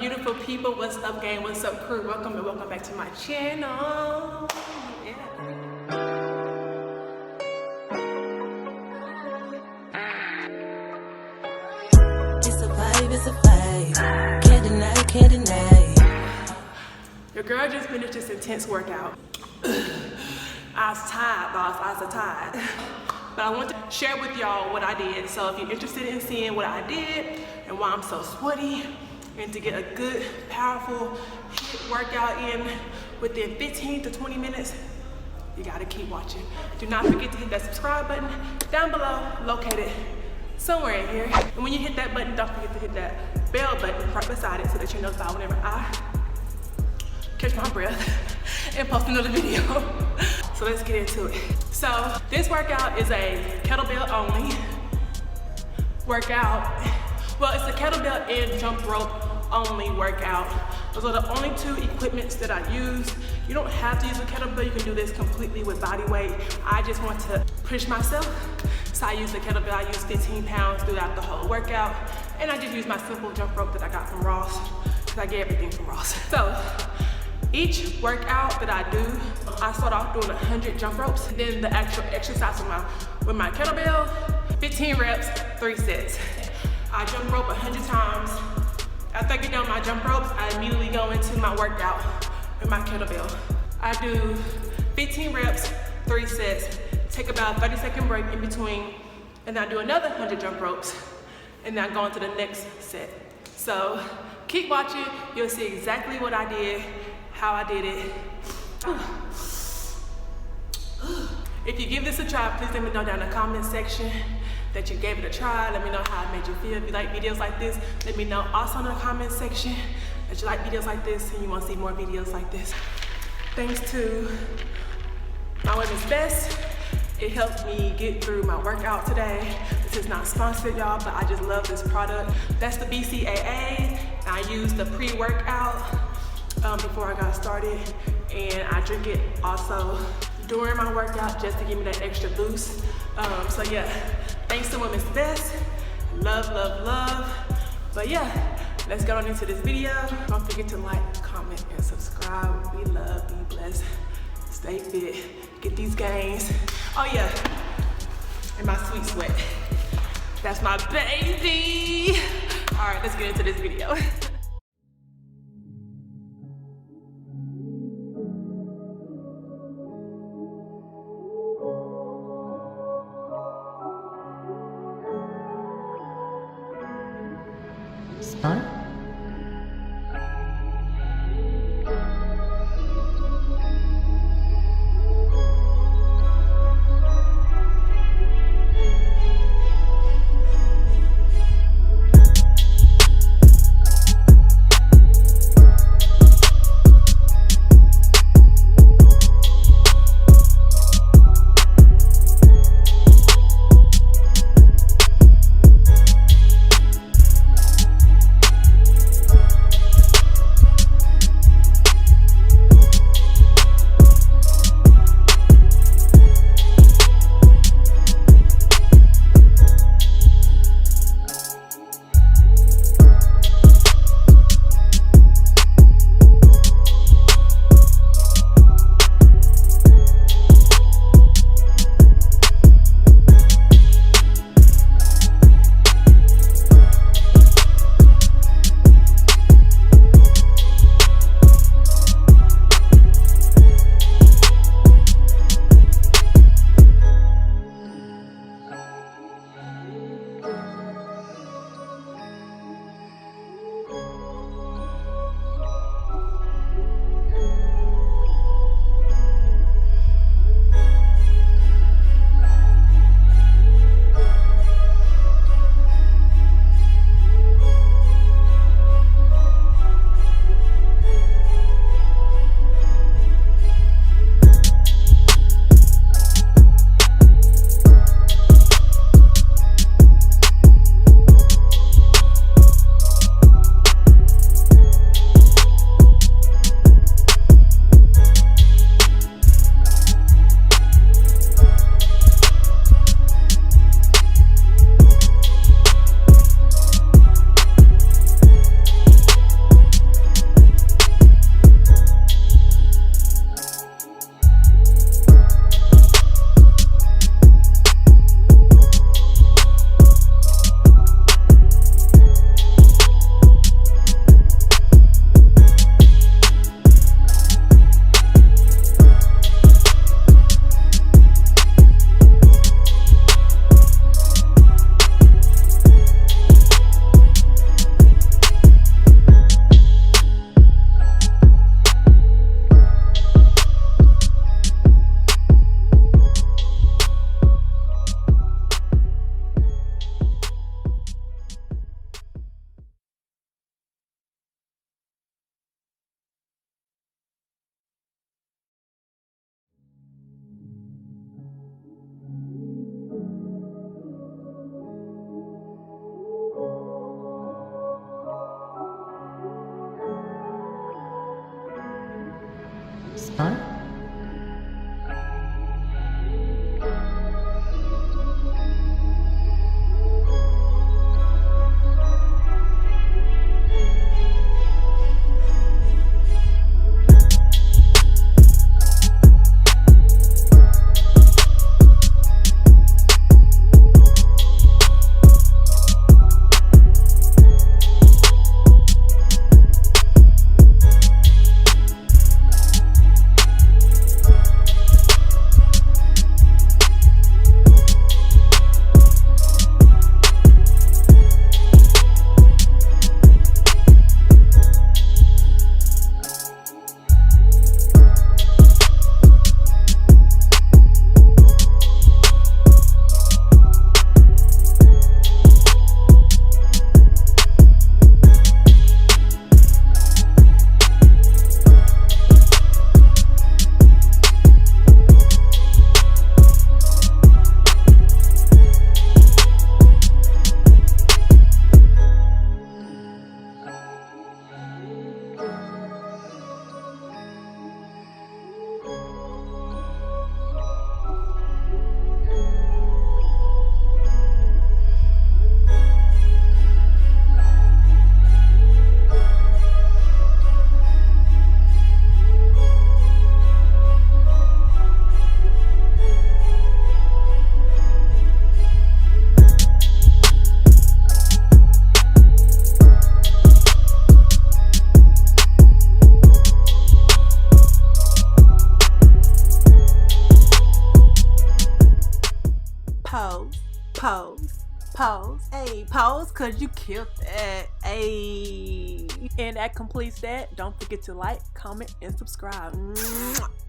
beautiful people? What's up, gang? What's up, crew? Welcome and welcome back to my channel. Yeah. It's a vibe, it's a vibe. Can't deny, can't deny. Your girl just finished this intense workout. I was tired, boss. I was tired. But I want to share with y'all what I did. So if you're interested in seeing what I did and why I'm so sweaty, and to get a good, powerful HIIT workout in within 15 to 20 minutes, you gotta keep watching. Do not forget to hit that subscribe button down below, located somewhere in here. And when you hit that button, don't forget to hit that bell button right beside it so that you're notified whenever I catch my breath and post another video. So let's get into it. So this workout is a kettlebell only workout. Well, it's a kettlebell and jump rope only workout. Those are the only two equipments that I use. You don't have to use a kettlebell. You can do this completely with body weight. I just want to push myself. So I use the kettlebell. I use 15 pounds throughout the whole workout. And I just use my simple jump rope that I got from Ross, because I get everything from Ross. So each workout that I do, I start off doing 100 jump ropes. Then the actual exercise with my kettlebell, 15 reps, 3 sets. I jump rope 100 times. After I get done my jump ropes, I immediately go into my workout with my kettlebell. I do 15 reps, 3 sets, take about a 30-second break in between, and I do another 100 jump ropes, and then I go into the next set. So keep watching, you'll see exactly what I did, how I did it. If you give this a try, please let me know down in the comment section that you gave it a try. Let me know how it made you feel. If you like videos like this, let me know also in the comment section that you like videos like this and you want to see more videos like this. Thanks to my Women's Best, it helped me get through my workout today. This is not sponsored, y'all, but I just love this product. That's the BCAA. I used the pre-workout before I got started, and I drink it also during my workout just to give me that extra boost. So yeah, thanks to Women's Best. Love, love, love. But yeah, let's get on into this video. Don't forget to like, comment, and subscribe. We love, be blessed, stay fit, get these gains. Oh yeah, and my sweet sweat. That's my baby. All right, let's get into this video. Huh? Pose. Hey, pose, cause you killed that. Hey. And that completes that. Don't forget to like, comment, and subscribe.